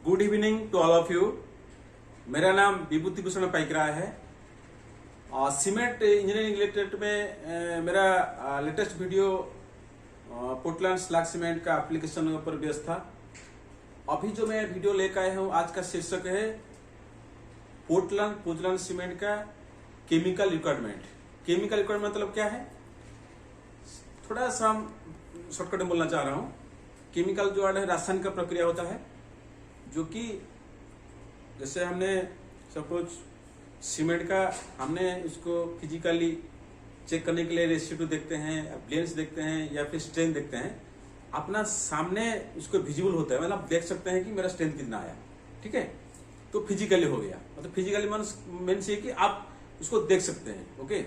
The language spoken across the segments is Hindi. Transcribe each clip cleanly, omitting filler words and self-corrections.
Good evening to all of you. मेरा नाम विभूति भूषण पाइकरा है। सीमेंट इंजीनियरिंग रिलेटेड में मेरा latest video Portland slag cement का एप्लीकेशन पर बेस्ड था। अभी जो मैं वीडियो लेकर आया हूँ, आज का शीर्षक है पोर्टलैंड सीमेंट का केमिकल रिक्वायरमेंट। केमिकल रिक्वायरमेंट मतलब क्या है, थोड़ा सा हम शॉर्टकट में बोलना चाह रहा हूँ। केमिकल जो है रासायनिक प्रक्रिया होता है, जो कि जैसे हमने सपोज सीमेंट का हमने इसको फिजिकली चेक करने के लिए रेसिड्यू देखते हैं, ब्लेंस देखते हैं या फिर स्ट्रेंथ देखते हैं। अपना सामने उसको विजिबल होता है, मतलब आप देख सकते हैं कि मेरा स्ट्रेंथ कितना आया, ठीक है। तो फिजिकली हो गया, मतलब फिजिकली मीन्स ये कि आप उसको देख सकते हैं, ओके।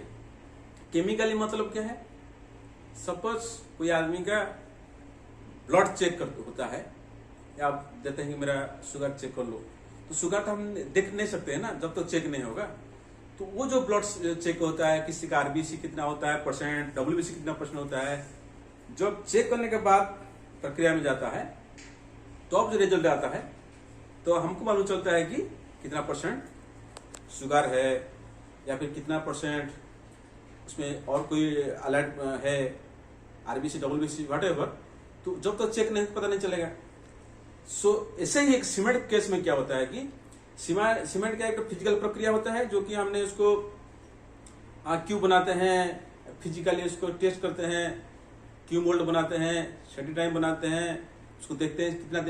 केमिकली मतलब क्या है, सपोज कोई आदमी का ब्लड चेक होता है, या आप देते हैं कि मेरा शुगर चेक कर लो, तो शुगर तो हम देख नहीं सकते हैं ना जब तक चेक नहीं होगा। तो वो जो ब्लड चेक होता है, किसी का आरबीसी कितना होता है परसेंट, डब्ल्यूबीसी कितना परसेंट होता है, जब चेक करने के बाद प्रक्रिया में जाता है तो अब जो रिजल्ट आता है तो हमको मालूम चलता है कि कितना परसेंट शुगर है या फिर कितना परसेंट उसमें और कोई अलर्ट है, आरबीसी डब्ल्यूबीसी व्हाटएवर। तो जब तक चेक नहीं पता नहीं चलेगा। सो ऐसे ही एक सीमेंट केस में क्या होता है कि सीमेंट का एक फिजिकल प्रक्रिया होता है, जो कि हमने उसको क्यूब बनाते हैं, फिजिकली उसको टेस्ट करते हैं, क्यूब मोल्ड बनाते हैं, सेटिंग टाइम बनाते हैं, उसको देखते हैं कितना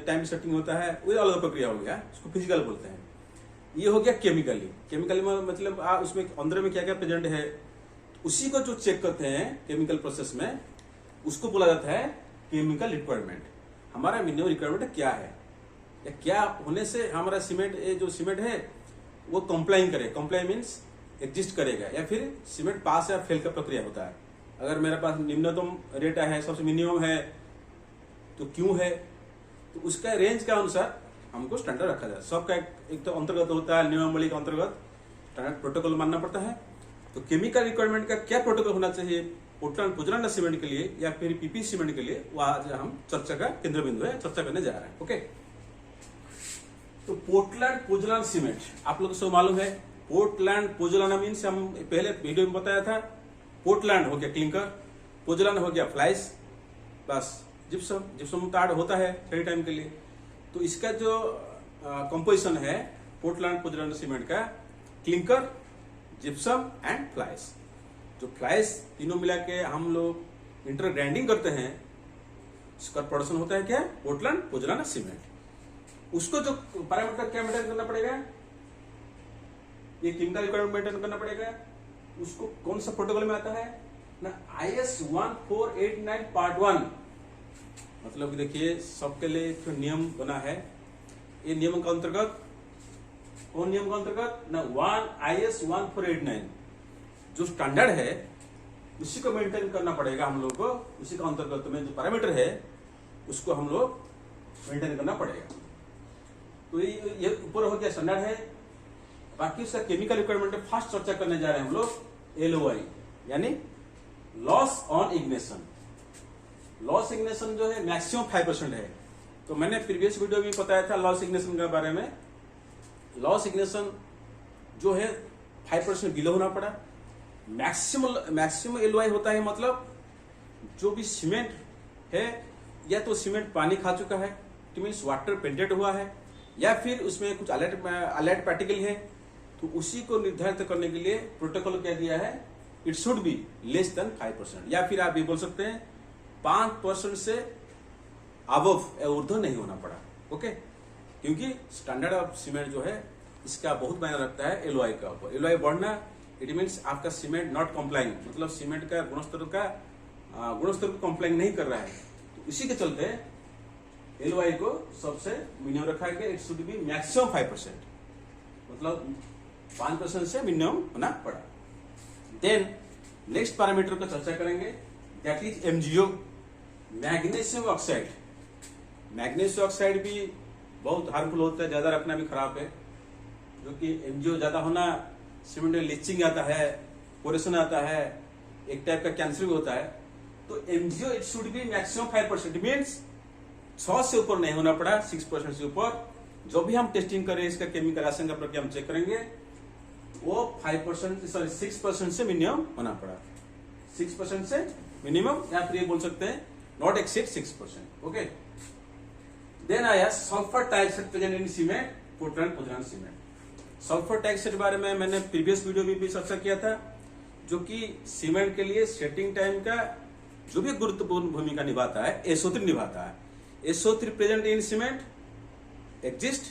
टाइम सेटिंग होता है, वो अलग प्रक्रिया हो गया, उसको फिजिकल बोलते हैं। ये हो गया केमिकली में मतलब उसमें अंदर में क्या क्या प्रेजेंट है, उसी को जो चेक करते हैं केमिकल प्रोसेस में, उसको बोला जाता है केमिकल रिक्वायरमेंट। हमारा मिनिमम रिक्वायरमेंट क्या है, या क्या होने से हमारा सीमेंट जो सीमेंट है वो कंप्लाइंग करे। कंप्लाई मीन्स एग्जिस्ट करेगा, या फिर सीमेंट पास या फेल का प्रक्रिया होता है। अगर मेरे पास निम्नतम रेट है, सबसे मिनिमम है, तो क्यों है, तो उसका रेंज के अनुसार हमको स्टैंडर्ड रखा जाए। सबका एक तो अंतर्गत होता है, नियमावली के अंतर्गत स्टैंडर्ड प्रोटोकॉल मानना पड़ता है। तो केमिकल रिक्वायरमेंट का क्या प्रोटोकॉल होना चाहिए पोर्टलैंड सीमेंट के लिए या फिर पीपी सीमेंट के लिए, वो आज हम चर्चा का केंद्र बिंदु है, चर्चा करने जा रहे हैं, ओके। तो पोर्टलैंड सीमेंट आप लोगों को मालूम है। पोर्टलैंड मीन्स हम पहले वीडियो में बताया था, पोर्टलैंड हो गया क्लिंकर, पोजलैंड हो गया फ्लाइस, बस जिप्सम ताड़ होता है थोड़ी टाइम के लिए। तो इसका जो कंपोजिशन है पोर्टलैंड सीमेंट का, क्लिंकर, जिप्सम एंड फ्लाइस। जो फ्लाइस तीनों मिला के हम लोग इंटर ग्राइंडिंग करते हैं, इसका प्रोडक्शन होता है क्या, पोर्टलैंड सीमेंट। उसको जो पैरामीटर क्या मेंटेन करना पड़ेगा, ये केमिकल रिक्वायरमेंट मेंटेन करना पड़ेगा। उसको कौन सा प्रोटोकॉल में आता है ना, IS 1489 पार्ट 1। मतलब देखिए सबके लिए जो नियम बना है, ये नियम का अंतर्गत, कौन नियम का अंतर्गत ना, IS 1489 जो स्टैंडर्ड है उसी को मेंटेन करना पड़ेगा हम लोग को। उसी का अंतर्गत में जो पैरामीटर है उसको हम लोग मेंटेन करना पड़ेगा। तो ये ऊपर हो गया स्टैंडर्ड है। बाकी उसका केमिकल रिक्वायरमेंट फर्स्ट चर्चा करने जा रहे हैं हम लोग, LOI यानी loss on ignition. Loss ignition जो है मैक्सिमम 5% है। तो मैंने प्रीवियस वीडियो में बताया था लॉस इग्निशन के बारे में। लॉस इग्निशन जो है 5% बिलो होना पड़ा। मैक्सिमम LOI होता है, मतलब जो भी सीमेंट है, या तो सीमेंट पानी खा चुका है, इट मीन्स वाटर पेंटेड हुआ है, या फिर उसमें कुछ अलर्ट पार्टिकल है, तो उसी को निर्धारित करने के लिए प्रोटोकॉल क्या दिया है, it should be less than 5%, या फिर आप ये बोल सकते हैं 5% से अबव या ऊर्ध्व नहीं होना पड़ा, ओके। क्योंकि स्टैंडर्ड ऑफ सीमेंट जो है इसका बहुत मायने रखता है LOI का ऊपर। LOI बढ़ना इट मीन्स आपका सीमेंट नॉट कंप्लाइंग, मतलब सीमेंट का गुणस्तर को कंप्लाइंग नहीं कर रहा है। तो इसी के चलते LOI को सबसे मिनिमम रखा गया, इट शुड बी मैक्सिमम 5%, मतलब 5% से मिनिमम होना पड़ा। देन नेक्स्ट पैरामीटर को चर्चा करेंगे, that is MgO, magnesium oxide. Magnesium oxide भी बहुत हार्मफुल होता है, ज्यादा रखना भी खराब है, जो कि MgO ज्यादा होना सीमेंट में लीचिंग आता है, पोरेशन आता है, एक टाइप का कैंसर भी होता है। तो MgO it should be maximum 5%, means 100 से ऊपर नहीं होना पड़ा, 6% से ऊपर। जो भी हम टेस्टिंग करें इसका केमिकल रासायनिक का प्रक्रिया हम चेक करेंगे, वो 6% से मिनिमम होना पड़ा, 6% से मिनिमम, या फिर ये बोल सकते हैं नॉट एक्सीड 6%। ओके, देन आया sulphur dioxide present in cement, Portland pozzolana cement. Sulphur dioxide के बारे में मैंने प्रीवियस वीडियो में भी चर्चा किया था, जो कि सीमेंट के लिए सेटिंग टाइम का जो भी गुरुत्वपूर्ण भूमिका निभाता है, SO3 निभाता है। SO3 present in cement exist,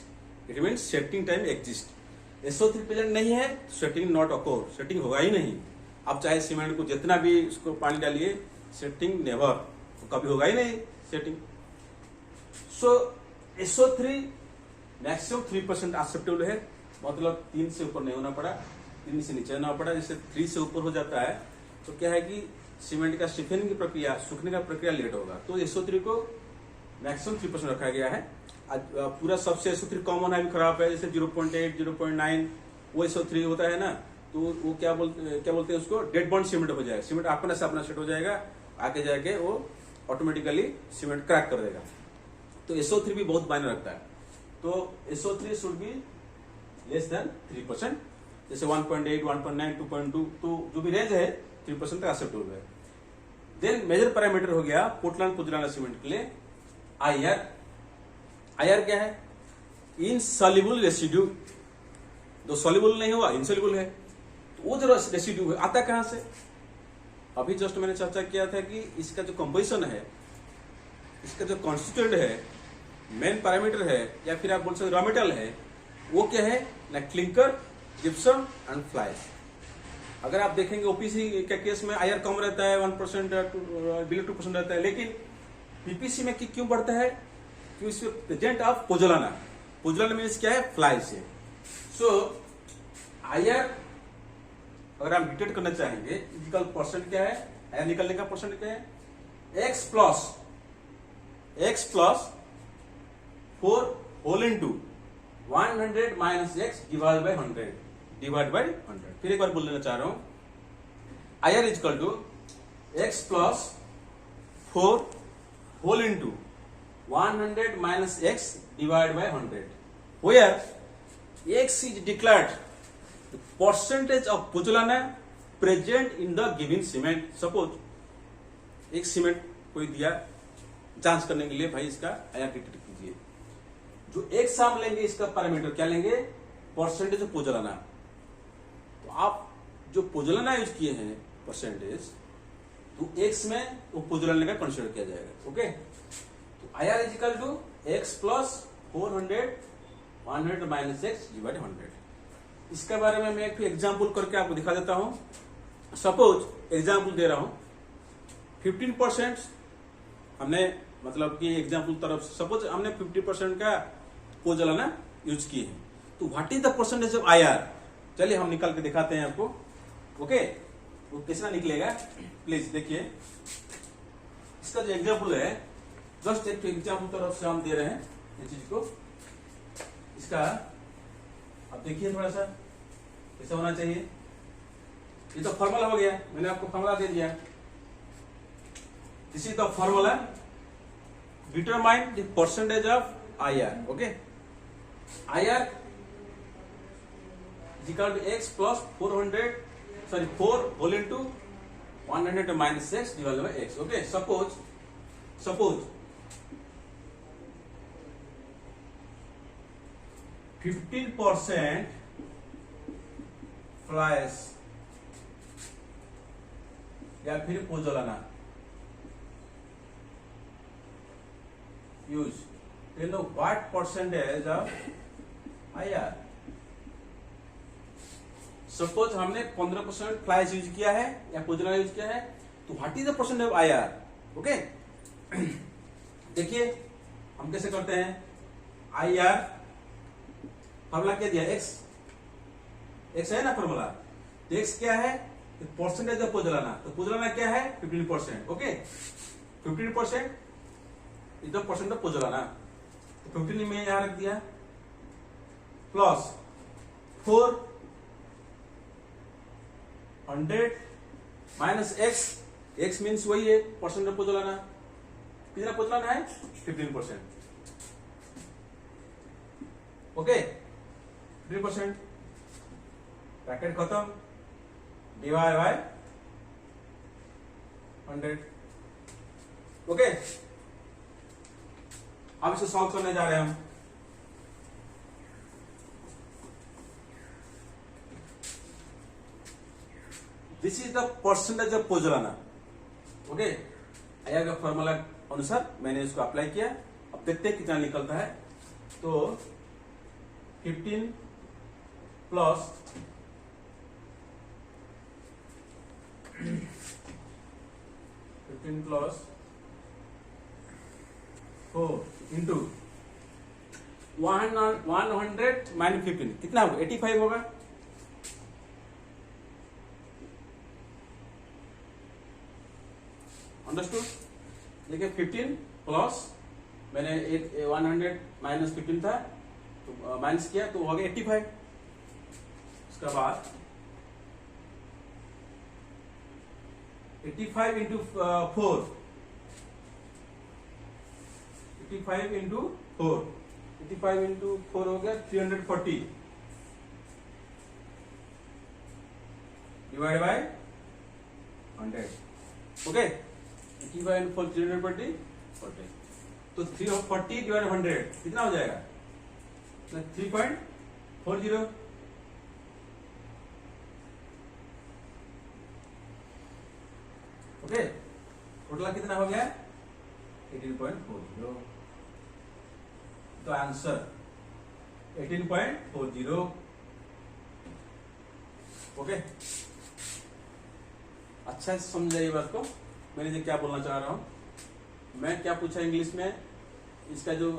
it mean setting time exist. SO3 present नहीं है, सेटिंग नॉट अकोर, सेटिंग होगा ही नहीं। आप चाहे सीमेंट को जितना भी उसको पानी डालिए, सेटिंग नेवर, तो कभी होगा ही नहीं सेटिंग। सो SO3 मैक्सिमम 3% एक्सेप्टेबल है, मतलब 3 से ऊपर नहीं होना पड़ा, 3 से नीचे होना पड़ा। जैसे 3 से ऊपर हो जाता है तो क्या है कि सीमेंट का स्टिफनिंग की प्रक्रिया, सूखने का प्रक्रिया लेट होगा। तो SO3 को मैक्सिमम 3% रखा गया है। आज पूरा सबसे SO3 कॉमन है भी खराब है, जैसे 0.8, 0.9 वो SO3 होता है ना, तो वो क्या बोलते हैं उसको, डेड बॉन्ड सीमेंट हो जाएगा। सीमेंट अपने से अपना सेट हो जाएगा, आगे जाके वो ऑटोमेटिकली सीमेंट क्रैक कर देगा। तो SO3 भी बहुत मायने रखता है। तो SO3 should be less than 3%, जैसे 1.8, 1.9, 2.2, तो जो भी रेंज है 3% तक एक्सेप्टेबल है। देन मेजर पैरामीटर हो गया पोर्टलैंड पोज़ोलाना सीमेंट के लिए IR। IR क्या है? Insoluble residue. जो सॉल्युबल नहीं हुआ, इनसॉल्युबल है, तो वो जो रेसिड्यू है आता कहां से? अभी जस्ट मैंने चर्चा किया था कि इसका जो कंपोजिशन है, इसका जो कॉन्स्टिट्यूएंट है, मेन पैरामीटर है, या फिर आप बोल सकते रॉ मेटेरियल है, वो क्या है ना, क्लिंकर, जिप्सम एंड फ्लाइज। अगर आप देखेंगे OPC के केस में IR कम रहता है, 1% बिलो 2% रहता है, लेकिन PPC में क्यों बढ़ता है? क्यों? इसमें present of pozzolana. Pozzolana means क्या है? फ्लाई से। सो IR अगर हम डिटेक्ट करना चाहेंगे, इजिकल परसेंट क्या है, IR निकलने का परसेंट क्या है? X plus 4 whole into 100 minus X divide by 100। फिर एक बार बोल देना चाह रहा हूं, IR is equal to X plus 4 whole into 100 minus X divided by 100, where X is declared the percentage of pozzolana present in the given cement। Suppose एक सीमेंट कोई दिया, जांच करने के लिए भाई इसका IR डिटेक्ट कीजिए। जो X हम लेंगे, इसका पैरामीटर क्या लेंगे? Percentage of pozzolana. तो आप जो पोज़ोलाना यूज किए हैं परसेंटेज, तो X में वो पोज़ोलाना का कंसिडर किया जाएगा। ओके, तो IR is equal to X plus 400 100 minus X divide 100। इसके बारे में मैं एक एग्जाम्पल करके आपको दिखा देता हूं। सपोज एग्जाम्पल दे रहा हूं, 15% हमने, मतलब कि एग्जाम्पल तरफ, सपोज हमने 50% का पोज़ोलाना यूज किए हैं, तो what is the percentage of IR? चलिए हम निकाल के दिखाते हैं आपको। ओके, वो कितना निकलेगा प्लीज देखिए। इसका जो एग्जाम्पल है, जस्ट एक एग्जाम्पल तरफ से हम दे रहे हैं इस चीज को। इसका अब देखिए थोड़ा सा कैसा होना चाहिए। ये तो फॉर्मूला हो गया, मैंने आपको फॉर्मूला दे दिया। This is the formula, determine the percentage of IR। Okay, IR is equal to X plus 4 whole into 100 minus X divided by X। Okay, suppose 15% fly ash या फिर pozzolana use, you know what percentage of IR? Suppose हमने 15% फ्लाइज यूज किया है या पोज़ोलाना यूज किया है, तो what is the percent of IR? Okay, देखिए हम कैसे करते हैं। IR फॉर्मूला क्या दिया? X है ना फॉर्मूला, तो X क्या है? Percentage of pozzolana. तो पोज़ोलाना क्या है? 15%। Okay, 15% is the percent of pozzolana. तो 15 में यहां रख दिया, प्लस 400 माइनस X मीन्स वही है परसेंट ऑफ पोज़ोलाना। कितना पुतलाना है 15%। ओके 15%, ब्रैकेट खत्म, डिवाइड बाय 100। ओके अब इसे सॉल्व करने जा रहे हैं हम। This is the percentage of pozzolana. Okay आया का फॉर्मूला अनुसार मैंने इसको अप्लाई किया। अब देखते हैं कितना निकलता है। तो 15 प्लस 4 इंटू 100 माइनस 15 कितना होगा 85 होगा। अंडरस्टूड। देखिए 15 प्लस मैंने 100 माइनस 15 था तो माइनस किया तो हो गया 85। उसके बाद 85 इंटू 4, 85 इंटू 4, 85 इंटू 4 हो गया 340 डिवाइड बाय 100। ओके 85 इंटू 4 340 तो 340 डिवाइड 100 कितना हो जाएगा 3.40। ओके टोटल कितना हो गया 18.40। तो आंसर 18.40। ओके अच्छा से समझाइए बात को। मैंने जो क्या बोलना चाह रहा हूं, मैं क्या पूछा इंग्लिश में, इसका जो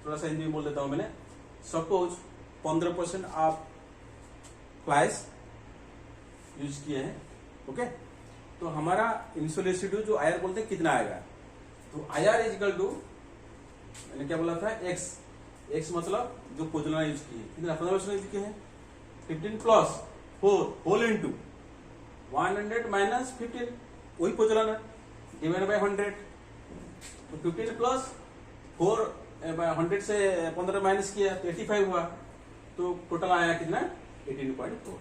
थोड़ा सा हिंदी में बोल देता हूं मैंने। सपोज 15% आप फ्लाइस यूज किए हैं। ओके तो हमारा इनिशियल रेसिड्यू जो आईआर बोलते हैं कितना आएगा। तो आईआर इज इक्वल टू मैंने क्या बोला था एक्स मतलब जो पोजलाना यूज किए कितना 15% यूज किए हैं 15 प्लस 4 होल इंटू 100 माइनस 15 वही पोजलाना डिवाइड बाय 100। तो 15 प्लस 4 100 से 15 माइनस किया तो 85 हुआ। तो टोटल आया कितना 18.4।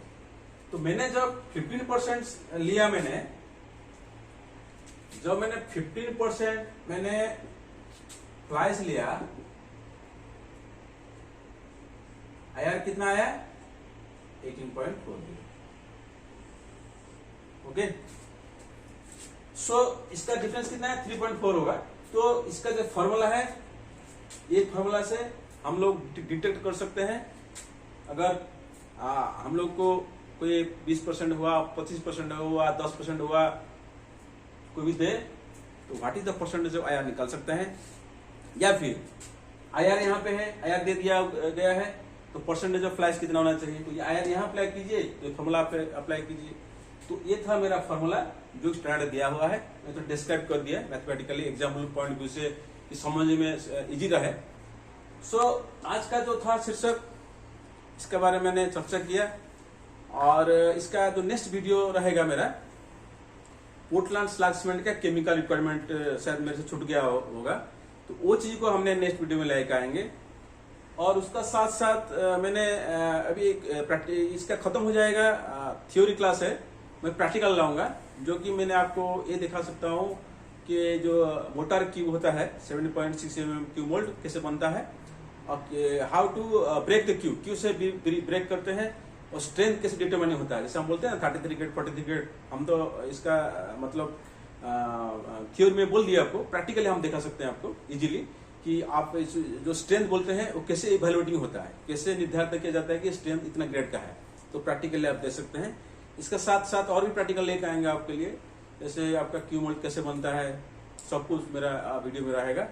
तो मैंने जब 15% लिया जब मैंने 15% मैंने फ्लाइस लिया आईआर कितना आया 18.40। ओके सो इसका डिफरेंस कितना है 3.4 होगा। तो इसका जो फॉर्मूला है एक फॉर्मूला से हम लोग डिटेक्ट कर सकते हैं। अगर हम लोग को कोई 20% हुआ 25% हुआ 10% हुआ कोई भी दे तो what is the percentage of IR निकाल सकते हैं। या फिर आईआर यहाँ पे है आईआर दे दिया गया है तो परसेंटेज ऑफ फ्लाइस कितना होना चाहिए। तो ये आईआर यहाँ अप्लाई कीजिए तो फॉर्मूला पे अप्लाई कीजिए। तो ये था मेरा फॉर्मूला जो स्टैंडर्ड दिया हुआ है। मैं तो डिस्क्राइब कर दिया मैथमेटिकली एग्जाम्पल पॉइंट व्यू से समझने में इजी रहे। सो आज का जो था शीर्षक इसके बारे में मैंने चर्चा किया। और इसका जो नेक्स्ट वीडियो रहेगा मेरा पोर्टलैंड स्लैग सीमेंट का केमिकल रिक्वायरमेंट शायद मेरे से छूट गया होगा तो वो चीज को हमने नेक्स्ट वीडियो में लेकर आएंगे। और उसका साथ साथ मैंने अभी इसका खत्म हो जाएगा थ्योरी क्लास है मैं प्रैक्टिकल लाऊंगा जो कि मैंने आपको ये दिखा सकता हूँ कि जो मोटर क्यूब होता है 7.6 mm क्यूब मोल्ड कैसे बनता है और how to break the cube से ब्रेक करते हैं और स्ट्रेंथ कैसे डिटरमाइन होता है। जैसे हम बोलते हैं ना 33 ग्रेड 43 ग्रेड हम तो इसका मतलब थ्योरी में बोल दिया आपको प्रैक्टिकली हम दिखा सकते हैं आपको इजीली कि आप जो स्ट्रेंथ बोलते हैं वो कैसे इवैल्यूएटिंग होता है कैसे निर्धारित किया जाता है कि स्ट्रेंथ इतना ग्रेड का है। तो प्रैक्टिकली आप दे सकते हैं। इसका साथ साथ और भी प्रैक्टिकल लेकर आएंगे आपके लिए जैसे आपका क्यूब मोल्ड कैसे बनता है सब कुछ मेरा वीडियो में रहेगा।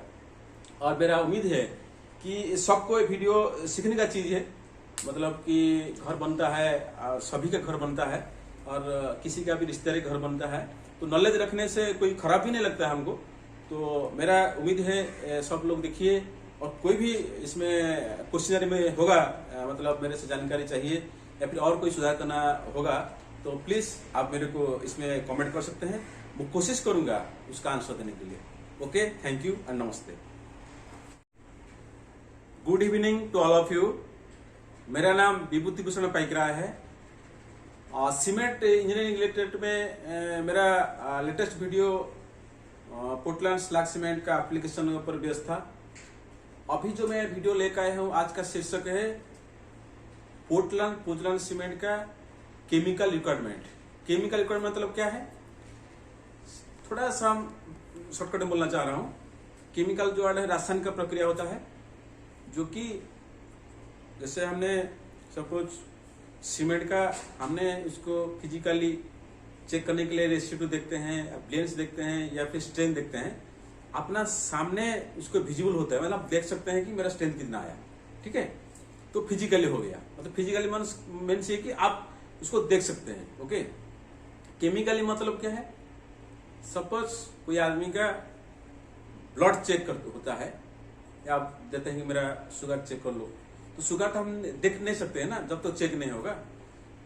और मेरा उम्मीद है कि सबको वीडियो सीखने का चीज है मतलब कि घर बनता है सभी का घर बनता है और किसी का भी रिश्तेदारी घर बनता है तो नॉलेज रखने से कोई खराब ही नहीं लगता है हमको। तो मेरा उम्मीद है सब लोग देखिए और कोई भी इसमें क्वेश्चनरी में होगा मतलब मेरे से जानकारी चाहिए या फिर और कोई सुधार करना होगा तो प्लीज आप मेरे को इसमें कमेंट कर सकते हैं। वो कोशिश करूंगा उसका आंसर देने के लिए। ओके, थैंक यू एंड नमस्ते। Good evening to all of you. मेरा नाम विभूति भूषण पाइकरा है। सीमेंट इंजीनियरिंग रिलेटेड में मेरा latest video Portland slag cement का एप्लीकेशन पर बेस्ड था। अभी जो मैं वीडियो लेकर आया हूँ, आज का शीर्षक है पोर्टलैंड सीमेंट का केमिकल रिक्वायरमेंट। केमिकल रिक्वायरमेंट मतलब क्या है, थोड़ा सा हम शॉर्टकट में बोलना चाह रहा हूँ। केमिकल जो है रासायनिक प्रक्रिया होता है, जो कि जैसे हमने सपोज सीमेंट का हमने उसको फिजिकली चेक करने के लिए रेसिड्यू देखते हैं, ब्लेंस देखते हैं या फिर स्ट्रेंथ देखते हैं। अपना सामने उसको विजिबल होता है, मतलब आप देख सकते हैं कि मेरा स्ट्रेंथ कितना आया, ठीक है। तो फिजिकली हो गया, मतलब फिजिकली मीन्स ये कि आप उसको देख सकते हैं। ओके, केमिकली मतलब क्या है, सपोज कोई आदमी का ब्लड चेक होता है, या आप देते हैं कि मेरा शुगर चेक कर लो, तो शुगर तो हम देख नहीं सकते हैं ना जब तक चेक नहीं होगा।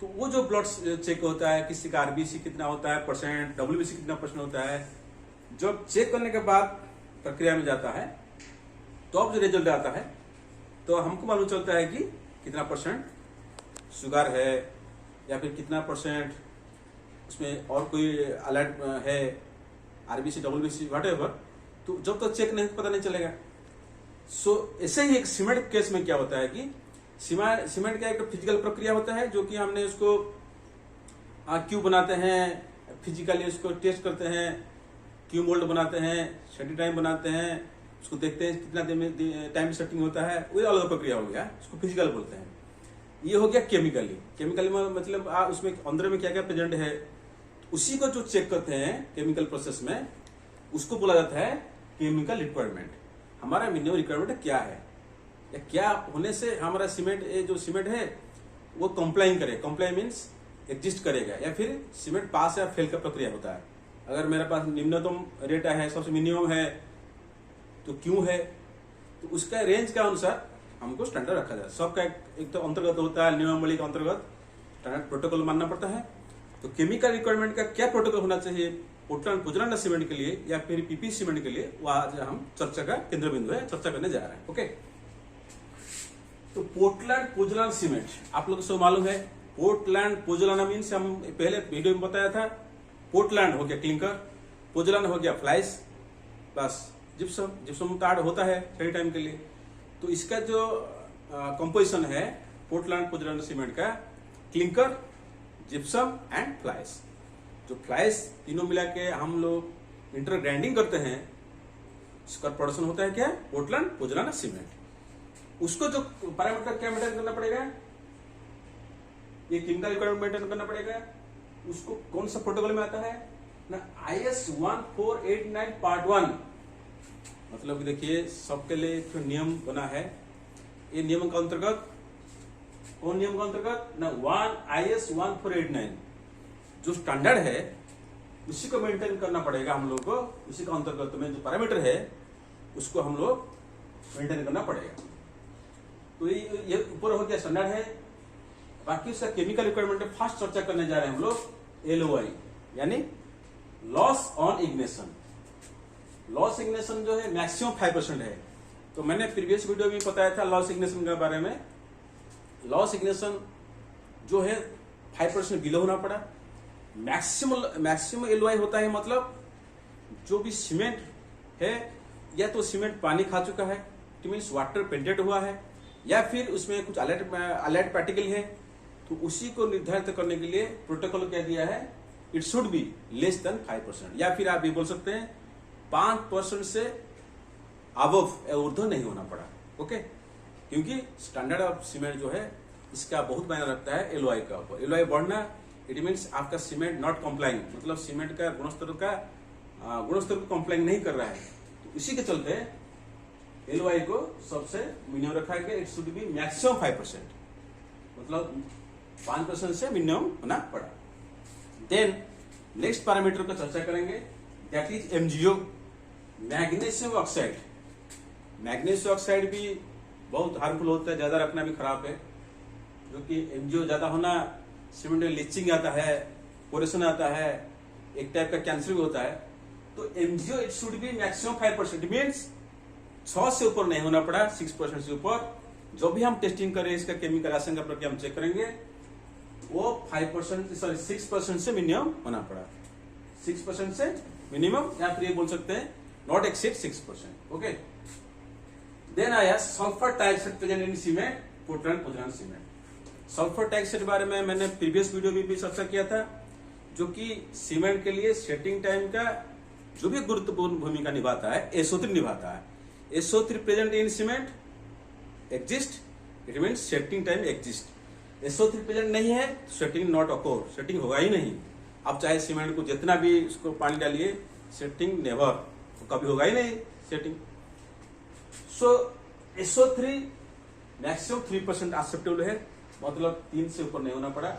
तो वो जो ब्लड चेक होता है, किसी का आरबीसी कितना होता है परसेंट, डब्ल्यूबीसी कितना परसेंट होता है, जब चेक करने के बाद प्रक्रिया में जाता है तो अब जो रिजल्ट आता है तो हमको मालूम चलता है कि कितना परसेंट शुगर है या फिर कितना परसेंट उसमें और कोई अलर्ट है, आरबीसी डब्ल्यूबीसी व्हाटएवर। तो जब तक चेक नहीं पता नहीं चलेगा। सो ऐसे ही एक सीमेंट केस में क्या होता है कि सीमेंट का एक फिजिकल प्रक्रिया होता है, जो कि हमने उसको क्यूब बनाते हैं, फिजिकली उसको टेस्ट करते हैं, क्यूब मोल्ड बनाते हैं, सेटिंग टाइम बनाते हैं, उसको देखते हैं कितना टाइम सेटिंग होता है, वो अलग प्रक्रिया हो गया, उसको फिजिकल बोलते हैं। ये हो गया केमिकली मतलब उसमें अंदर में क्या क्या प्रेजेंट है, उसी को जो चेक करते हैं केमिकल प्रोसेस में, उसको बोला जाता है केमिकल रिक्वायरमेंट। हमारा मिनिमम रिक्वायरमेंट क्या है, या क्या होने से हमारा सीमेंट जो सीमेंट है वो कंप्लाइंग करे। कंप्लाई मीन्स एग्जिस्ट करेगा, या फिर सीमेंट पास या फेल का प्रक्रिया होता है। अगर मेरे पास निम्नतम रेट है, सबसे मिनिमम है, तो क्यों है, तो उसका रेंज के अनुसार हमको स्टैंडर्ड रखा जाए। सबका एक तो अंतर्गत होता है, नियमावली का अंतर्गत स्टैंडर्ड प्रोटोकॉल मानना पड़ता है। तो केमिकल रिक्वायरमेंट का क्या प्रोटोकॉल होना चाहिए पोर्टलैंड सीमेंट के लिए या फिर पीपी सीमेंट के लिए, वो आज हम चर्चा का केंद्र बिंदु है, चर्चा करने जा रहे हैं। ओके, तो पोर्टलैंड सीमेंट आप लोग को मालूम है। पोर्टलैंड मीन्स हम पहले वीडियो में बताया था, पोर्टलैंड हो गया क्लिंकर, पोजलैंड हो गया फ्लाइस, बस जिप्सम ताड़ होता है थोड़ी टाइम के लिए। तो इसका जो कंपोजिशन है पोर्टलैंड सीमेंट का, क्लिंकर, जिप्सम एंड फ्लाइस। जो फ्लाइस तीनों मिला के हम लोग इंटर ग्राइंडिंग करते हैं, इसका प्रोडक्शन होता है क्या, पोर्टलैंड सीमेंट। उसको जो पैरामीटर क्या मेंटेन करना पड़ेगा, ये केमिकल रिक्वायरमेंट मेंटेन करना पड़ेगा। उसको कौन सा प्रोटोकॉल में आता है ना, IS 1489 पार्ट 1। मतलब देखिए सबके लिए जो नियम बना है, ये नियम का अंतर्गत, कौन नियम का अंतर्गत ना, IS 1489 जो स्टैंडर्ड है उसी को मेंटेन करना पड़ेगा हम लोग को। उसी का अंतर्गत में जो पैरामीटर है उसको हम लोग मेंटेन करना पड़ेगा। तो ये ऊपर हो गया स्टैंडर्ड है। बाकी उसका केमिकल रिक्वायरमेंट फर्स्ट चर्चा करने जा रहे हैं हम लोग, LOI यानी loss on ignition. Loss ignition जो है मैक्सिमम 5% है। तो मैंने प्रीवियस वीडियो में बताया था लॉस इग्निशन के बारे में। लॉस इग्निशन जो है 5% बिलो होना पड़ा। मैक्सिमम LOI होता है, मतलब जो भी सीमेंट है, या तो सीमेंट पानी खा चुका है, इट मीन्स वाटर पेंटेड हुआ है, या फिर उसमें कुछ अलर्ट पार्टिकल है, तो उसी को निर्धारित करने के लिए प्रोटोकॉल क्या दिया है, it should be less than 5%, या फिर आप ये बोल सकते हैं 5% से अबव ऊर्ध्व नहीं होना पड़ा। ओके, क्योंकि स्टैंडर्ड ऑफ सीमेंट जो है इसका बहुत मायने रखता है LOI का ऊपर। LOI बढ़ना इट मीन्स आपका सीमेंट नॉट कंप्लाइंग, मतलब सीमेंट का गुणस्तर को कंप्लाइंग नहीं कर रहा है। तो इसी के चलते LOI को सबसे मिनिमम रखा गया, इट शुड बी मैक्सिमम 5%, मतलब 5% से मिनिमम होना पड़ा। देन नेक्स्ट पैरामीटर का चर्चा करेंगे, that is MgO, magnesium oxide. Magnesium oxide भी बहुत हार्मफुल होता है, ज्यादा रखना भी खराब है, जो कि MgO ज्यादा होना सीमेंट में लीचिंग आता है, पोरेशन आता है, एक टाइप का कैंसर भी होता है। तो MgO it should be maximum 5%, means 6 से ऊपर नहीं होना पड़ा, 6% से ऊपर। जो भी हम टेस्टिंग करें इसका केमिकल रासायन का प्रक्रिया हम चेक करेंगे वो 5% सॉरी 6% से मिनिमम होना पड़ा, 6% से मिनिमम, या फिर ये बोल सकते हैं नॉट एक्सीड 6%। ओके, देन आया sulphur dioxide present in cement, Portland pozzolana cement. Sulphur dioxide बारे में मैंने प्रीवियस वीडियो में भी चर्चा किया था, जो कि सीमेंट के लिए सेटिंग टाइम का जो भी गुरुत्वपूर्ण भूमिका निभाता है, SO3 निभाता है। SO3 present in cement exist, it means setting time exist. SO3 present नहीं है, सेटिंग नॉट अकोर, सेटिंग होगा ही नहीं। आप चाहे सीमेंट को जितना भी उसको पानी डालिए, सेटिंग नेवर, तो कभी होगा ही नहीं सेटिंग। सो SO3 मैक्सिमम 3% एक्सेप्टेबल है, मतलब 3 से ऊपर नहीं होना पड़ा,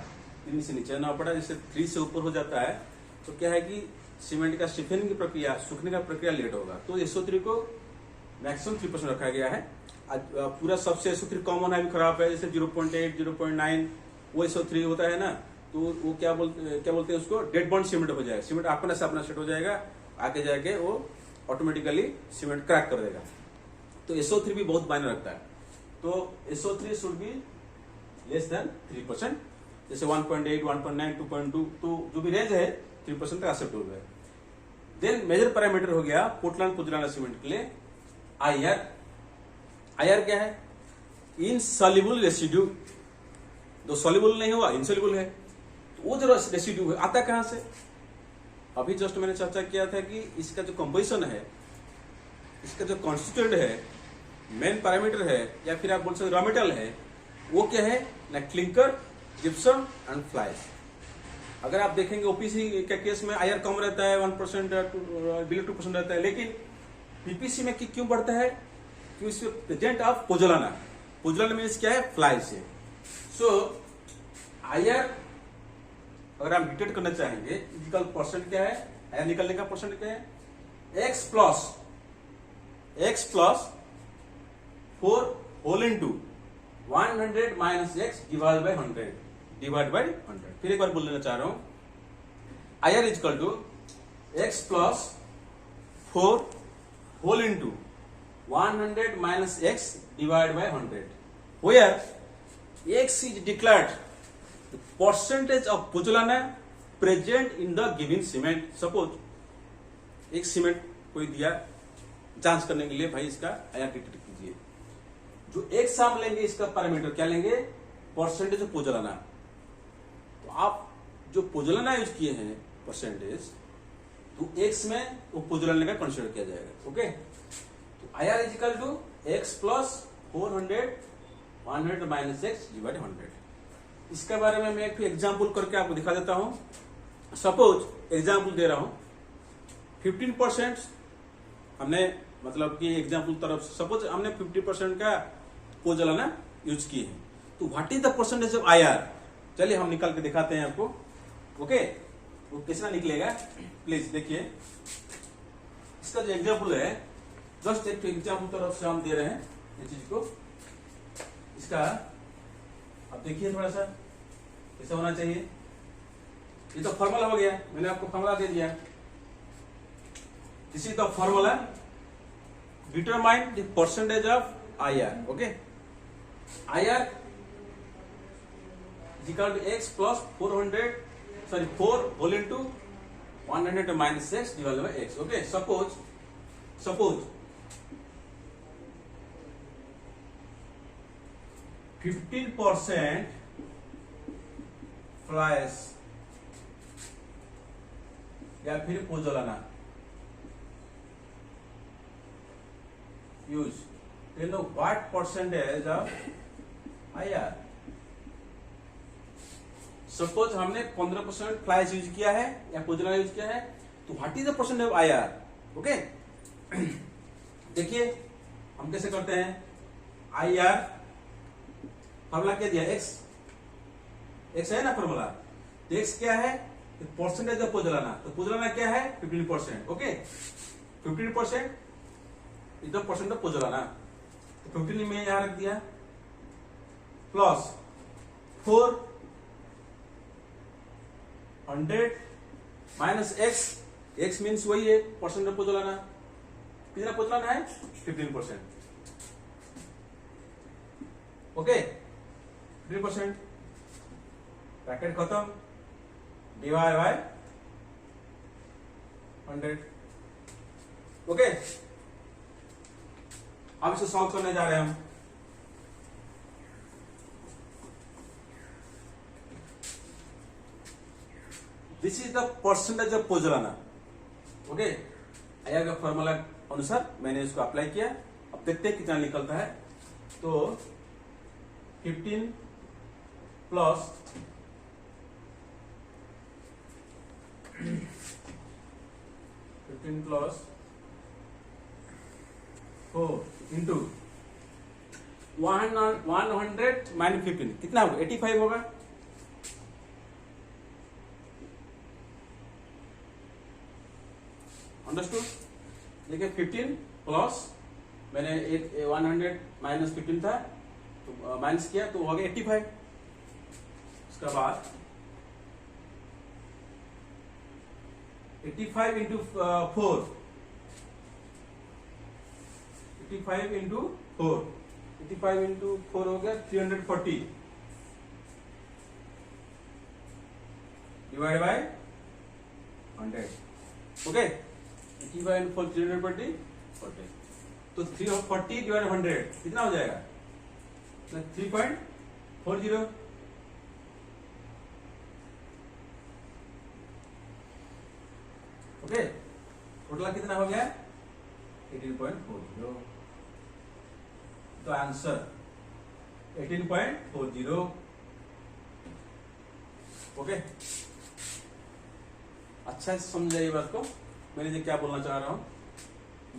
3 से नीचे होना पड़ा। जैसे 3 से ऊपर हो जाता है तो क्या है कि सीमेंट का स्टिफनिंग की प्रक्रिया, सूखने का प्रक्रिया लेट होगा। तो SO3 को मैक्सिमम 3% रखा गया है। पूरा सबसे SO3 कॉमन है भी खराब है, जैसे 0.8, 0.9 वो SO3 होता है ना, तो वो क्या बोलते हैं उसको, डेड बॉन्ड सीमेंट हो जाएगा। सीमेंट अपने से अपना सेट हो जाएगा, आगे जाके वो ऑटोमेटिकली सीमेंट क्रैक कर देगा। तो SO3 भी बहुत मायने रखता है। तो SO3 should be less than 3%, जैसे 1.8, 1.9, 2.2, तो जो भी रेंज है 3% का एक्सेप्टेबल है। देन मेजर पैरामीटर हो गया पोर्टलैंड पोज़ोलाना सीमेंट के लिए IR। IR क्या है? Insoluble residue. जो सॉल्युबल नहीं हुआ, इनसॉल्युबल है, तो वो जो रेसिड्यू है आता कहां से? अभी जस्ट मैंने चर्चा किया था कि इसका जो कंपोजिशन है, इसका जो कॉन्स्टिट्यूएंट है, मेन पैरामीटर है, या फिर आप बोल सकते रॉ मेटेरियल है, वो क्या है ना, क्लिंकर, जिप्सम एंड फ्लाइज। अगर आप देखेंगे OPC के केस में IR कम रहता है, 1% बिलो 2% रहता है, लेकिन PPC में क्यों बढ़ता है? क्योंकि इसमें present of pozzolana, pozzolana means क्या है, फ्लाई से। सो IR अगर आप डिटेक्ट करना चाहेंगे, इसका परसेंट क्या है, IR निकलने का परसेंट क्या है, x plus 4 whole into 100 minus x divide by 100। फिर एक बार बोल देना चाह रहा हूं, IR is equal to x plus 4 whole into 100 minus x divided by 100, where x is declared the percentage of pozzolana present in the given cement. Suppose एक सीमेंट कोई दिया, जांच करने के लिए भाई इसका IR डिटेक्ट कीजिए। जो x हम लेंगे, इसका पैरामीटर क्या लेंगे, परसेंटेज ऑफ पोज़ोलाना। तो आप जो पोज़ोलाना यूज किए हैं परसेंटेज, तो x में वो पोज़ोलाना का कंसीडर किया जाएगा। Okay, IR is equal to x plus 400 100 minus x divide 100। इसके बारे में मैं एक एग्जाम्पल करके आपको दिखा देता हूं। सपोज एग्जाम्पल दे रहा हूं, 15% हमने, मतलब कि एग्जाम्पल तरफ से सपोज हमने 50% का पोज़ोलाना यूज किए हैं, तो what is the percentage of IR? चलिए हम निकाल के दिखाते हैं आपको। ओके, वो कितना निकलेगा प्लीज देखिए। इसका जो एग्जाम्पल है, जस्ट एक एग्जाम्पल तरफ से हम दे रहे हैं ये चीज को। इसका अब देखिए थोड़ा सा कैसा होना चाहिए। ये तो फॉर्मूला हो गया, मैंने आपको फॉर्मूला दे दिया। This is the formula, determine the percentage of IR। Okay, IR is equal to x plus 4 whole into 100 minus x divided by x। Okay, suppose 15% fly ash या फिर pozzolana use, then what percentage of IR। Suppose हमने 15% फ्लाइज यूज किया है या पोज़ोलाना यूज किया है, तो what is the percentage of IR? Okay, देखिए हम कैसे करते हैं। IR फॉर्मूला क्या दिया, x है ना फॉर्मूला, तो x क्या है, परसेंटेज ऑफ पोज़ोलाना। तो पोज़ोलाना क्या है, 15%। Okay, 15% is the percent of pozzolana, तो 15 में यहां रख दिया, plus 400 minus x x means वही है परसेंट में पोजलाना, कितना पोजलाना है 15%, ओके 15%, ब्रैकेट खत्म, डिवाइड बाय 100, ओके। अब इसे सॉल्व करने जा रहे हैं हम। This is the percentage of pozzolana, okay. आया का फॉर्मूला अनुसार मैंने इसको अप्लाई किया। अब देखते हैं कितना निकलता है। तो 15 प्लस 4 इंटू 100 माइनस 15 कितना होगा 85 होगा। अंडरस्टूड। देखिए 15 प्लस मैंने 100 माइनस 15 था तो माइनस किया तो हो गया 85। उसके बाद 85 इंटू 4, 85 इंटू 4, 85 इंटू 4 हो गया 340 डिवाइड बाय 100, ओके। 85 इंटू 4 340, तो 340 डिवाइड 100 कितना हो जाएगा 3.40, ओके। टोटल कितना हो गया 18.40। तो आंसर 18.40, ओके। अच्छा से समझाइए बात को, मैंने ये क्या बोलना चाह रहा हूं।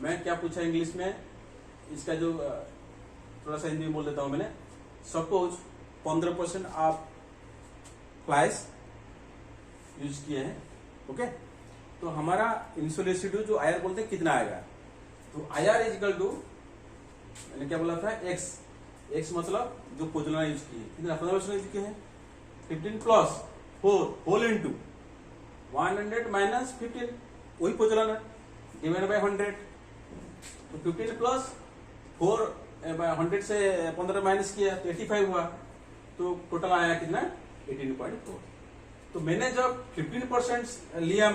मैं क्या पूछा इंग्लिश में, इसका जो थोड़ा सा हिंदी में बोल देता हूं मैंने। सपोज 15% आप फ्लाइस यूज किए हैं, ओके। तो हमारा इनिशियल रेसिड्यू जो आईआर बोलते हैं कितना आएगा, तो आईआर इज इक्वल टू मैंने क्या बोला था एक्स मतलब जो पोजलाना यूज किए कितना 15% यूज किए हैं 15 प्लस 4 होल इंटू 100 माइनस 15 वही पोजलाना डिवाइड बाय 100। तो 15 प्लस 4 100 से 15 माइनस किया तो 85 हुआ। तो टोटल आया कितना 18.4। तो मैंने जब 15% लिया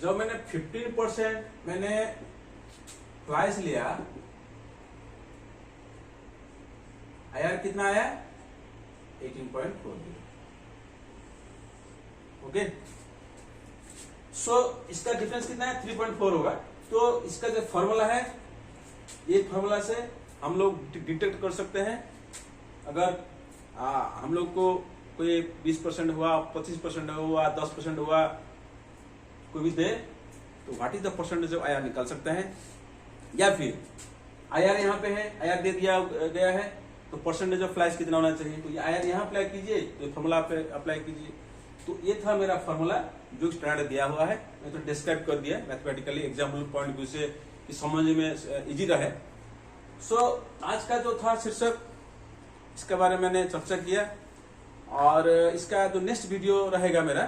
जब मैंने 15% मैंने फ्लाइस लिया, आईआर कितना आया 18.40, ओके। सो इसका डिफरेंस कितना है 3.4 होगा। तो इसका जो फॉर्मूला है, ये फॉर्मूला से हम लोग डिटेक्ट कर सकते हैं। अगर हम लोग को कोई 20% हुआ, 25% हुआ, 10% हुआ, कोई भी दे तो what is the percentage of IR निकाल सकते हैं। या फिर आईआर यहाँ पे है, आईआर दे दिया गया है तो परसेंटेज ऑफ फ्लाइस कितना होना चाहिए, तो ये आईआर यहाँ अप्लाई कीजिए, तो फॉर्मूला पे अप्लाई कीजिए। तो ये था मेरा फॉर्मूला जो स्टैंडर्ड दिया हुआ है। मैं तो डिस्क्राइब कर दिया मैथमेटिकली एग्जाम्पल पॉइंट व्यू से कि समझने में इजी रहे। सो आज का जो था शीर्षक, इसके बारे में मैंने चर्चा किया। और इसका जो नेक्स्ट वीडियो रहेगा मेरा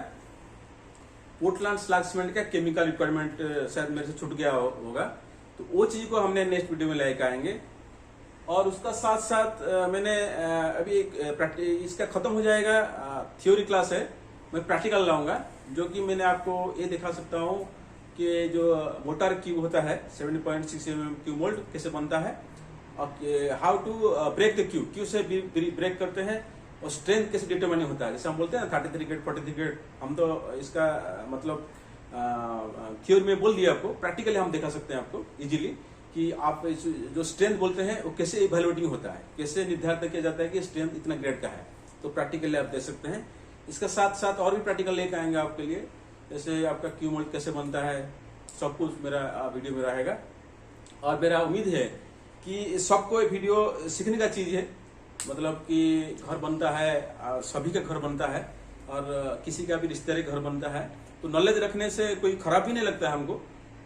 पोर्टलैंड स्लैग सीमेंट का केमिकल रिक्वायरमेंट, शायद मेरे से छूट गया होगा, तो वो चीज को हमने नेक्स्ट वीडियो में लेकर आएंगे। और उसका साथ साथ मैंने अभी इसका खत्म हो जाएगा, थ्योरी क्लास है, मैं प्रैक्टिकल लाऊंगा, जो कि मैंने आपको ये दिखा सकता हूँ कि जो मोटर क्यूब होता है 7.6 mm क्यूब मोल्ड कैसे बनता है, और how to break the cube से ब्रेक करते हैं, और स्ट्रेंथ कैसे डिटरमाइन होता है। जैसे हम बोलते हैं ना 33 ग्रेड 43 ग्रेड, हम तो इसका मतलब थ्योरी में बोल दिया आपको, प्रैक्टिकली हम दिखा सकते हैं आपको इजीली कि आप जो स्ट्रेंथ बोलते हैं वो कैसे इवैल्यूएटिंग होता है, कैसे निर्धारित किया जाता है कि स्ट्रेंथ इतना ग्रेड का है। तो प्रैक्टिकली आप देख सकते हैं। इसका साथ साथ और भी प्रैक्टिकल लेकर आएंगे आपके लिए, जैसे आपका क्यूब मोल्ड कैसे बनता है, सब कुछ मेरा वीडियो में रहेगा। और मेरा उम्मीद है कि सबको ये वीडियो सीखने का चीज है, मतलब कि घर बनता है, सभी का घर बनता है, और किसी का भी रिश्तेदारी घर बनता है, तो नॉलेज रखने से कोई खराब ही नहीं लगता है हमको।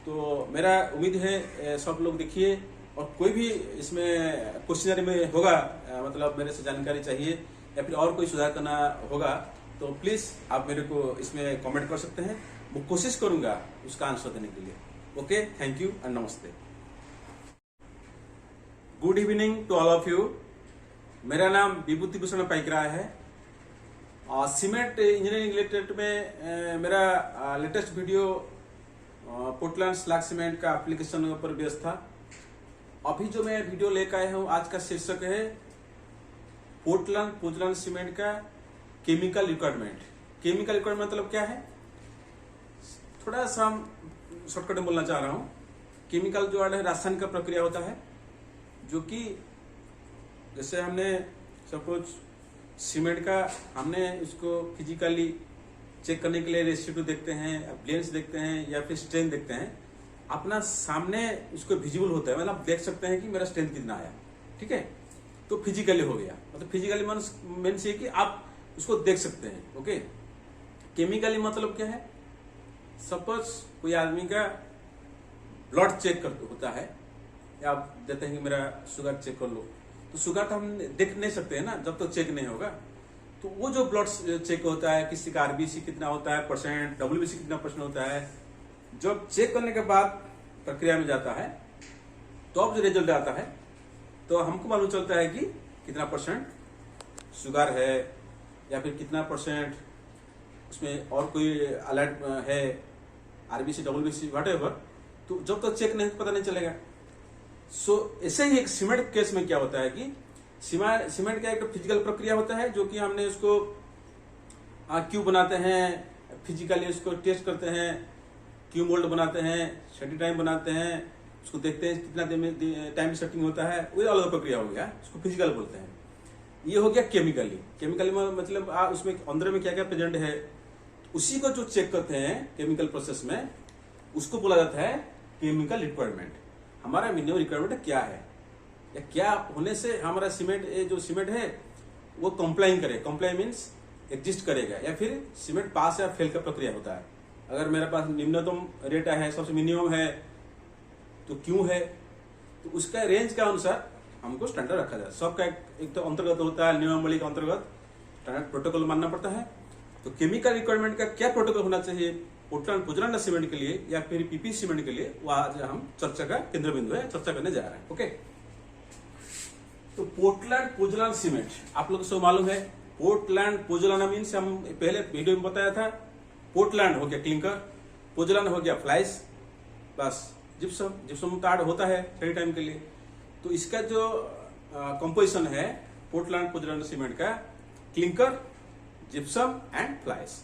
तो मेरा उम्मीद है सब लोग देखिए, और कोई भी इसमें क्वेश्चनरी में होगा, मतलब मेरे से जानकारी चाहिए या फिर और कोई सुधार करना होगा, तो प्लीज आप मेरे को इसमें कमेंट कर सकते हैं। वो कोशिश करूंगा उसका आंसर देने के लिए। ओके, थैंक यू एंड नमस्ते। Good evening to all of you. मेरा नाम विभूति भूषण पाइकराय है। सीमेंट इंजीनियरिंग रिलेटेड में मेरा latest video Portland slag cement का एप्लीकेशन पर बेस्ड था। अभी जो मैं वीडियो लेकर आया हूँ, आज का शीर्षक है पोर्टलैंड सीमेंट का केमिकल रिक्वायरमेंट। केमिकल रिक्वायरमेंट मतलब क्या है, थोड़ा सा शॉर्टकट में बोलना चाह रहा हूँ। केमिकल जो है रासायनिक का प्रक्रिया होता है, जो कि जैसे हमने सपोज सीमेंट का हमने इसको फिजिकली चेक करने के लिए रेसिड्यू देखते हैं, ब्लेंस देखते हैं या फिर स्ट्रेंथ देखते हैं। अपना सामने उसको विजिबल होता है, मतलब आप देख सकते हैं कि मेरा स्ट्रेंथ कितना आया। ठीक है, तो फिजिकली हो गया। मतलब फिजिकली मीन्स ये कि आप उसको देख सकते हैं। ओके, केमिकली मतलब क्या है, सपोज कोई आदमी का ब्लड चेक होता है, या आप देते हैं कि मेरा शुगर चेक कर लो, तो शुगर तो हम देख नहीं सकते हैं ना जब तक चेक नहीं होगा। तो वो जो ब्लड चेक होता है, किसी का आरबीसी कितना होता है परसेंट, डब्ल्यूबीसी कितना परसेंट होता है, जब चेक करने के बाद प्रक्रिया में जाता है तो अब जो रिजल्ट आता है तो हमको मालूम चलता है कि कितना परसेंट शुगर है या फिर कितना परसेंट उसमें और कोई अलर्ट है, आरबीसी डब्ल्यूबीसी व्हाटएवर। तो जब तक चेक नहीं पता नहीं चलेगा। ऐसे ही एक सीमेंट केस में क्या होता है कि सीमेंट का एक फिजिकल प्रक्रिया होता है, जो कि हमने उसको क्यूब बनाते हैं, फिजिकली उसको टेस्ट करते हैं, क्यूब मोल्ड बनाते हैं, सेटिंग टाइम बनाते हैं, उसको देखते हैं कितना देर में टाइम सेटिंग होता है, वो अलग प्रक्रिया हो गया, उसको फिजिकल बोलते हैं। ये हो गया केमिकली मतलब उसमें अंदर में क्या क्या प्रेजेंट है, उसी को जो चेक करते हैं केमिकल प्रोसेस में, उसको बोला जाता है केमिकल रिक्वायरमेंट। हमारा मिनिमम रिक्वायरमेंट क्या है, या क्या होने से हमारा सीमेंट जो सीमेंट है वो कंप्लाइंग करे। कंप्लाई मीन्स एग्जिस्ट करेगा, या फिर सीमेंट पास या फेल का प्रक्रिया होता है। अगर मेरे पास निम्नतम रेट है, सबसे मिनिमम है, तो क्यों है, तो उसका रेंज के अनुसार हमको स्टैंडर्ड रखा जाए। सबका एक तो अंतर्गत होता है, नियमावली का अंतर्गत स्टैंडर्ड प्रोटोकॉल मानना पड़ता है। तो केमिकल रिक्वायरमेंट का क्या प्रोटोकॉल होना चाहिए पोर्टलैंड सीमेंट के लिए या फिर पीपी सीमेंट के लिए, वो आज हम चर्चा का केंद्र बिंदु है, चर्चा करने जा रहे हैं। ओके, तो पोर्टलैंड सीमेंट आप लोग को मालूम है। पोर्टलैंड मीन्स हम पहले वीडियो में बताया था, पोर्टलैंड हो गया क्लिंकर, पोजलैंड हो गया फ्लाइस, बस जिप्सम कार्ड होता है थोड़ी टाइम के लिए। तो इसका जो कंपोजिशन है पोर्टलैंड सीमेंट का, क्लिंकर, जिप्सम एंड फ्लाइस।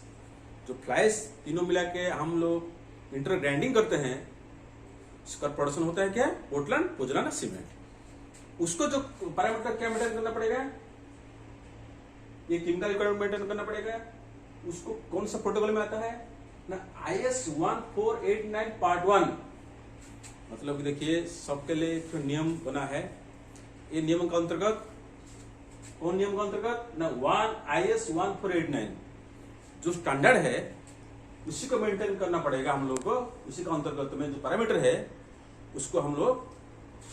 जो फ्लाइस तीनों मिला के हम लोग इंटर ग्राइंडिंग करते हैं, इसका प्रोडक्शन होता है क्या, पोर्टलैंड सीमेंट। उसको जो पैरामीटर क्या मेंटेन करना पड़ेगा, ये केमिकल रिक्वायरमेंट मेंटेन करना पड़ेगा। उसको कौन सा प्रोटोकॉल में आता है ना, IS 1489 पार्ट 1। मतलब कि देखिए सबके लिए एक नियम बना है। ये नियम का अंतर्गत, कौन नियम का अंतर्गत ना, IS 1489 जो स्टैंडर्ड है उसी को मेंटेन करना पड़ेगा हम लोग को। उसी का अंतर्गत में जो पैरामीटर है उसको हम लोग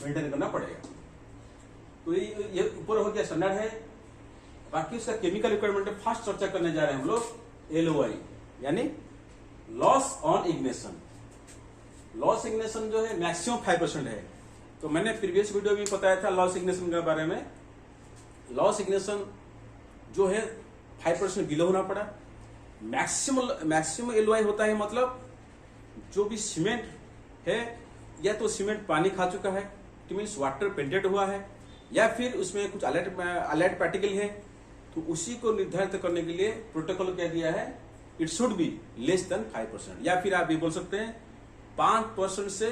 मेंटेन करना पड़ेगा। तो ये ऊपर हो गया स्टैंडर्ड है। बाकी उसका केमिकल रिक्वायरमेंट फास्ट चर्चा करने जा रहे हैं हम लोग, LOI यानी loss on ignition. Loss ignition जो है मैक्सिमम 5% है। तो मैंने प्रीवियस वीडियो में बताया था लॉस इग्निशन के बारे में। लॉस इग्निशन जो है 5% बिलो होना पड़ा। मैक्सिमम LOI होता है, मतलब जो भी सीमेंट है, या तो सीमेंट पानी खा चुका है, इट मीन्स वाटर पेंटेड हुआ है, या फिर उसमें कुछ अलर्ट पार्टिकल है, तो उसी को निर्धारित करने के लिए प्रोटोकॉल क्या दिया है, it should be less than 5%, या फिर आप ये बोल सकते हैं 5% से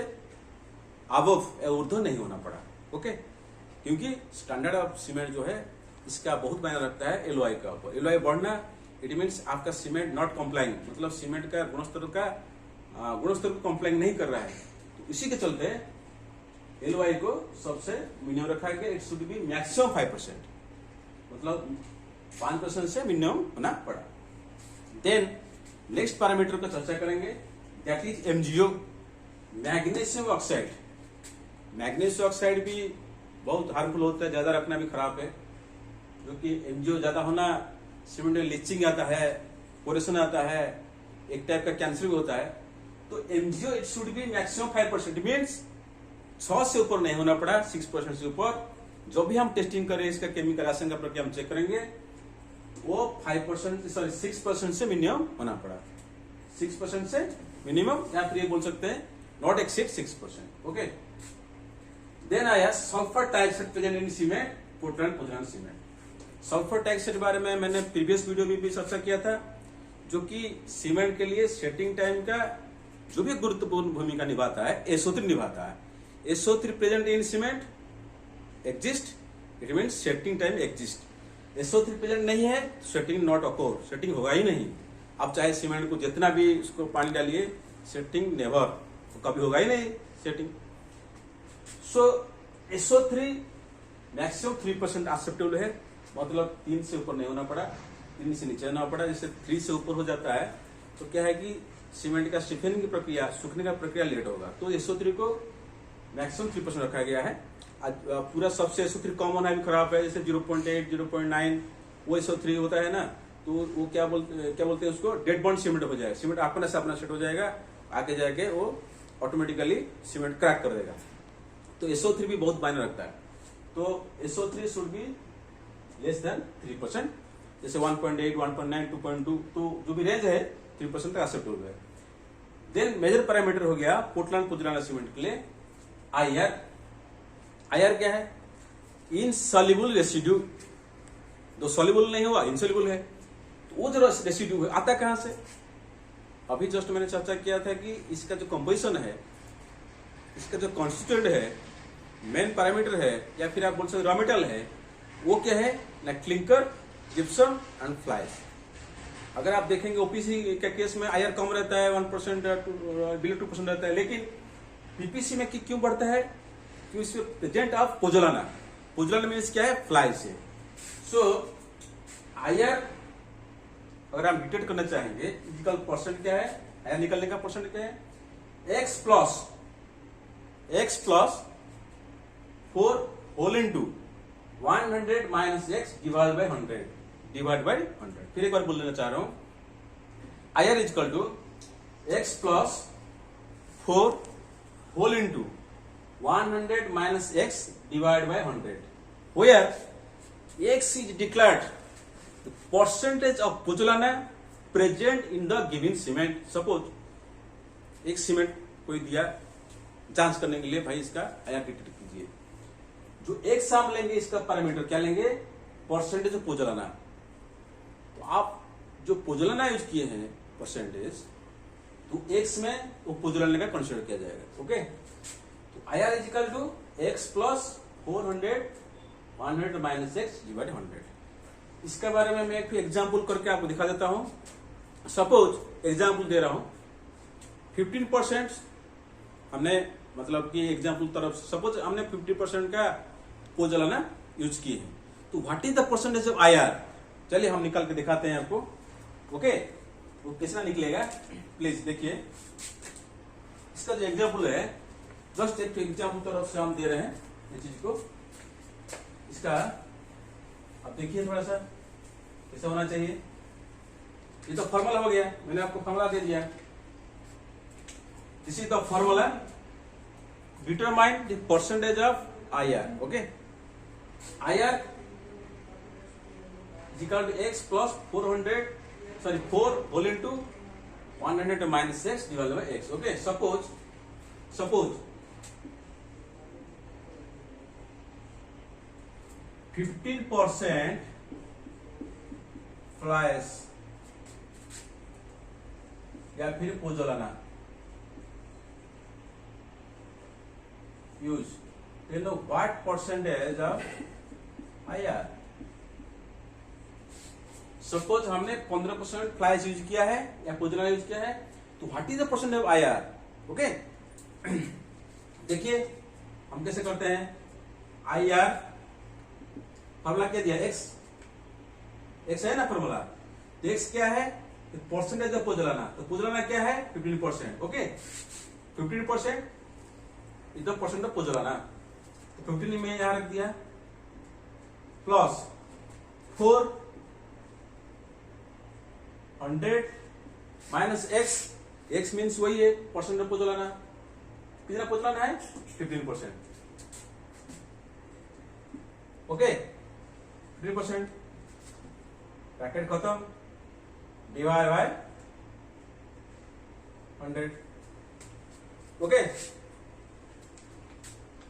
अबव या ऊर्ध्व नहीं होना पड़ा। ओके, क्योंकि स्टैंडर्ड ऑफ सीमेंट जो है इसका बहुत मायने रखता है LOI का ऊपर। LOI बढ़ना इट मीन्स आपका सीमेंट नॉट कंप्लाइंग, मतलब सीमेंट का गुणस्तर को कंप्लाइंग नहीं कर रहा है। तो इसी के चलते LOI को सबसे मिनिमम रखा गया, इट शुड बी मैक्सिमम 5%, मतलब 5% से मिनिमम होना पड़ा। देन नेक्स्ट पैरामीटर का चर्चा करेंगे, that is MgO, magnesium oxide. Magnesium oxide भी बहुत हार्मफुल होता है, ज्यादा रखना भी खराब है, क्योंकि MgO ज्यादा होना सीमेंट में लीचिंग आता है, पोरेशन आता है, एक टाइप का कैंसर भी होता है। तो MgO it should be maximum 5%, means 6 से ऊपर नहीं होना पड़ा, 6% से ऊपर। जो भी हम टेस्टिंग करें इसका केमिकल रासायनिक का प्रक्रिया हम चेक करेंगे वो 5% सॉरी 6% से मिनिमम होना पड़ा, 6% से मिनिमम, या फिर ये बोल सकते हैं नॉट एक्सीड 6%। ओके, देन आया sulphur dioxide present in cement, Portland pozzolana cement. Sulphur dioxide बारे में मैंने प्रीवियस वीडियो में भी चर्चा किया था, जो कि सीमेंट के लिए सेटिंग टाइम का जो भी गुरुत्वपूर्ण भूमिका निभाता है SO3 निभाता है। SO3 present in cement exist, it means setting time exist. SO3 present नहीं है, सेटिंग नॉट अकोर, सेटिंग होगा ही नहीं। आप चाहे सीमेंट को जितना भी उसको पानी डालिए, सेटिंग नेवर, तो कभी होगा ही नहीं सेटिंग। सो SO3 मैक्सिमम 3% एक्सेप्टेबल है, मतलब 3 से ऊपर नहीं होना पड़ा, 3 से नीचे होना पड़ा। जैसे 3 से ऊपर हो जाता है तो क्या है कि सीमेंट का स्टिफनिंग की प्रक्रिया, सूखने का प्रक्रिया लेट होगा। तो SO3 को मैक्सिमम 3% रखा गया है। पूरा सबसे SO3 कॉमन है भी खराब है, जैसे 0.8 0.9 वो SO3 होता है ना, तो वो क्या बोलते हैं उसको, डेड बॉन्ड सीमेंट हो जाएगा। सीमेंट अपने से अपना सेट हो जाएगा, आगे जाके वो ऑटोमेटिकली सीमेंट क्रैक कर देगा। तो SO3 भी बहुत मायने रखता है। तो SO3 should be less than 3%, जैसे 1.8 1.9 2.2, तो जो भी रेंज है 3% तक एक्सेप्टेबल है। देन मेजर पैरामीटर हो गया पोर्टलैंड पोजलाना सीमेंट के लिए IR। IR क्या है? Insoluble residue. तो सॉल्युबल नहीं हुआ, इनसॉल्युबल है, तो वो जो रेसिड्यू है आता कहां से? अभी जस्ट मैंने चर्चा किया था कि इसका जो कंपोजिशन है, इसका जो कॉन्स्टिट्यूएंट है, मेन पैरामीटर है, या फिर आप बोल सकते रॉ मेटेरियल है, वो क्या है ना, क्लिंकर, जिप्सम एंड फ्लाइज। अगर आप देखेंगे ओपीसी के केस में IR कम रहता है, 1% बिलो 2% रहता है, लेकिन पीपीसी में क्यों बढ़ता है? क्यों? इसमें present of pozzolana. Pozzolana means क्या है? फ्लाइज है। सो IR अगर हम डिटेक्ट करना चाहेंगे, फिजिकल परसेंट क्या है, IR निकलने का परसेंट क्या है? x plus 4 whole into 100 minus x divide by 100। फिर एक बार बोल देना चाह रहा हूं, IR is equal to x plus 4 whole into 100 minus x divide by 100, where x is declared the percentage of pozzolana present in the given cement। Suppose एक सीमेंट कोई दिया, जांच करने के लिए भाई इसका IR डिटेक्ट कीजिए। जो एक साम लेंगे, इसका पैरामीटर क्या लेंगे? Percentage of pozzolana. तो आप जो पोजोलाना यूज किए हैं परसेंटेज, तो एक्स में वो पोजोलाना का कंसीडर किया जाएगा। ओके, तो IR is equal to x plus 400 100 minus x divide 100। इसके बारे में मैं एक एग्जाम्पल करके आपको दिखा देता हूं। सपोज एग्जाम्पल दे रहा हूं, 15% हमने, मतलब कि एग्जाम्पल तरफ से सपोज हमने 50% का पोजोलाना यूज किए हैं, तो what is the percentage of IR? चलिए हम निकाल के दिखाते हैं आपको। ओके, वो कैसा निकलेगा प्लीज देखिए। इसका जो एग्जाम्पल है, जस्ट एक एग्जाम्पल तरफ से हम दे रहे हैं इस चीज को। इसका अब देखिए थोड़ा सा कैसा होना चाहिए। ये तो फॉर्मूला हो गया, मैंने आपको फॉर्मूला दे दिया। This is the formula, determine the percentage of IR। Okay, IR is equal to x plus 4 whole into 100 minus x divided by x। Okay, suppose 15% fly ash या फिर pozzolana use, then what percentage of IR? Suppose हमने 15% फ्लाइज यूज किया है या पोजोलाना यूज किया है, तो what is the percentage of IR? Okay, देखिए हम कैसे करते हैं। IR फॉर्मूला क्या दिया? x है ना फॉर्मूला, तो x क्या है? Percentage of pozzolana. तो पोजोलाना क्या है? 15%। Okay, 15% is the percent of pozzolana. तो 15 में यहां रख दिया, plus 400 minus x, x means वही है परसेंट में पोचलाना, कितना पोचलाना है 15%, ओके 15%, ब्रैकेट खत्म, डिवाइड बाय 100, ओके।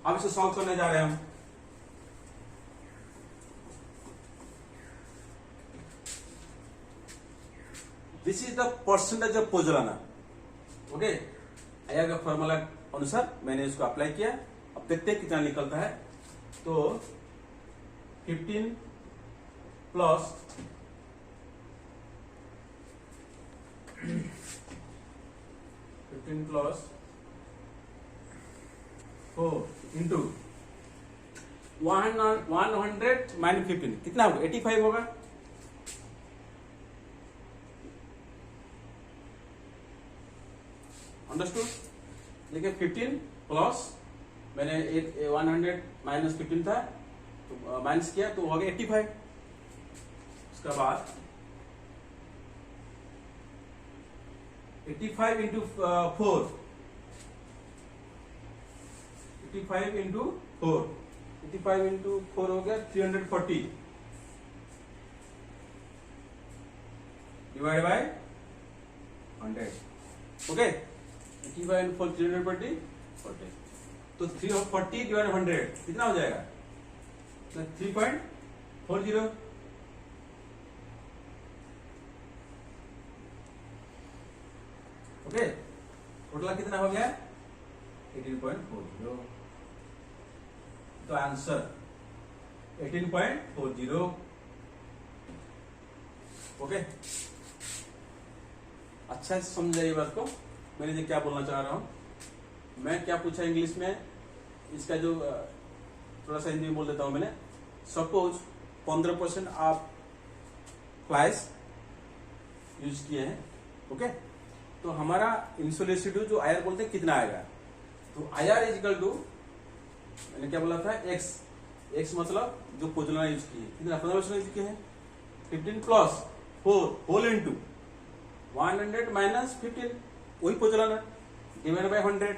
अब इसे सॉल्व करने जा रहे हैं हम। This is the percentage of pozzolana, okay. आया का फॉर्मूला अनुसार मैंने इसको अप्लाई किया। अब देखते हैं कितना निकलता है। तो 15 प्लस 15 प्लस 4 इंटू 100 माइनस 15 कितना होगा 85 होगा। अंडरस्टूड। देखिए 15 प्लस मैंने 100 माइनस 15 था तो माइनस किया तो हो गया 85। उसके बाद 85 इंटू 4, 85 इंटू 4, 85 इंटू 4 हो गया 340 डिवाइड बाय 100, ओके। 85 इंटू 4 340, तो 340 डिवाइड 100 कितना हो जाएगा 3.40, ओके। टोटल कितना हो गया 18.40, तो आंसर 18.40, ओके। अच्छा से समझाइए बात को, मैंने ये क्या बोलना चाह रहा हूं। मैं क्या पूछा इंग्लिश में, इसका जो थोड़ा सा हिंदी में बोल देता हूं मैंने। सपोज 15% आप फ्लाइस यूज किए हैं, ओके। तो हमारा इनिशियल रेसिड्यू जो आईआर बोलते हैं कितना आएगा, तो आईआर इज इक्वल टू मैंने क्या बोला था एक्स, एक्स मतलब जो पोजलाना यूज किए कितना 15% यूज किए हैं 15 प्लस 4 होल इंटू 100 माइनस 15 वही पोजलाना डिवाइड बाय 100,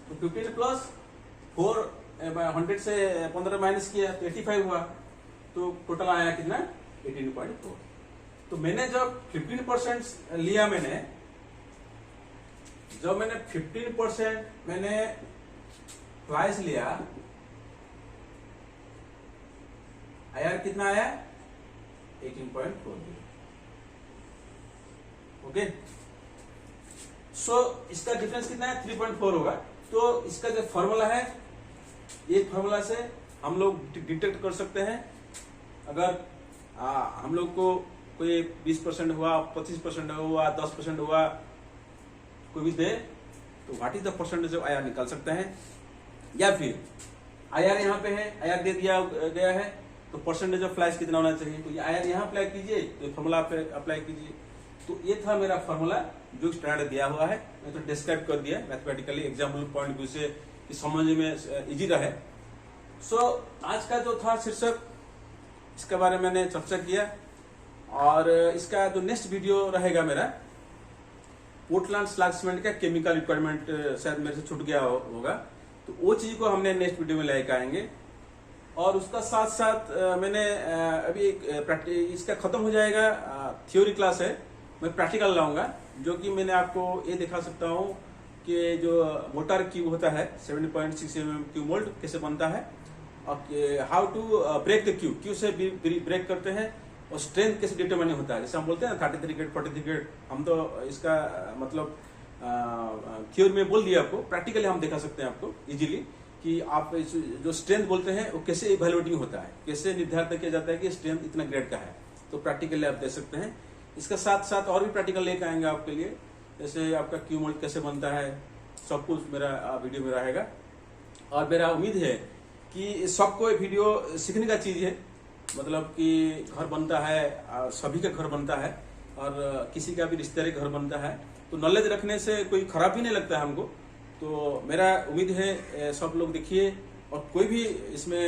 तो 15 प्लस 4 100 से 15 माइनस किया तो 85 हुआ, तो टोटल आया कितना 18.4। तो मैंने जब 15% लिया, जब मैंने 15% मैंने प्राइस लिया, आईआर कितना आया 18.40, ओके। सो इसका डिफरेंस कितना है 3.4 होगा। तो इसका जो फॉर्मूला है, एक फॉर्मूला से हम लोग डिटेक्ट कर सकते हैं। अगर हम लोग को कोई 20% हुआ, 25% हुआ, 10% हुआ, कोई भी दे, तो what is the percentage of IR निकाल सकते हैं। या फिर आईआर यहाँ पे है, आईआर दे दिया गया है, तो परसेंटेज ऑफ फ्लाइस कितना होना चाहिए, तो ये आईआर यहाँ अप्लाई कीजिए, तो फॉर्मूला अप्लाई कीजिए। तो ये था मेरा फॉर्मूला जो स्टैंडर्ड दिया हुआ है, मैं तो डिस्क्राइब कर दिया मैथमेटिकली एग्जाम्पल पॉइंट व्यू से कि समझने में इजी रहे। सो आज का जो था शीर्षक, इसके बारे में मैंने चर्चा किया। और इसका जो नेक्स्ट वीडियो रहेगा मेरा पोर्टलैंड स्लैग सीमेंट का केमिकल रिक्वायरमेंट, शायद मेरे से छूट गया होगा, तो वो चीज को हमने नेक्स्ट वीडियो में लेकर आएंगे। और उसका साथ साथ मैंने अभी इसका खत्म हो जाएगा, थ्योरी क्लास है, मैं प्रैक्टिकल लाऊंगा, जो कि मैंने आपको ये दिखा सकता हूँ कि जो मोटर क्यूब होता है 7.6 mm क्यूब मोल्ड कैसे बनता है, और how to break the cube, cube से ब्रेक करते हैं, और स्ट्रेंथ कैसे डिटरमाइन होता है। जैसे हम बोलते हैं ना 33 ग्रेड 43 ग्रेड, हम तो इसका मतलब थ्योरी में बोल दिया, आपको प्रैक्टिकली हम दिखा सकते हैं आपको इजीली कि आप जो स्ट्रेंथ बोलते हैं वो कैसे इवैल्यूएटिंग होता है, कैसे निर्धारित किया जाता है कि स्ट्रेंथ इतना ग्रेड का है, तो प्रैक्टिकली आप देख सकते हैं। इसका साथ साथ और भी प्रैक्टिकल लेकर आएंगे आपके लिए, जैसे आपका क्यूब मोल्ड कैसे बनता है, सब कुछ मेरा वीडियो में रहेगा। और मेरा उम्मीद है कि सबको वीडियो सीखने का चीज है, मतलब कि घर बनता है, सभी का घर बनता है, और किसी का भी रिश्तेदारी घर बनता है, तो नॉलेज रखने से कोई खराब ही नहीं लगता है हमको। तो मेरा उम्मीद है सब लोग देखिए, और कोई भी इसमें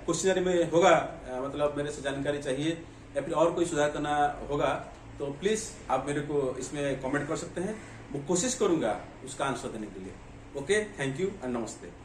क्वेश्चनरी में होगा, मतलब मेरे से जानकारी चाहिए या फिर और कोई सुधार करना होगा, तो प्लीज आप मेरे को इसमें कमेंट कर सकते हैं, वो कोशिश करूंगा उसका आंसर देने के लिए। ओके, थैंक यू एंड नमस्ते।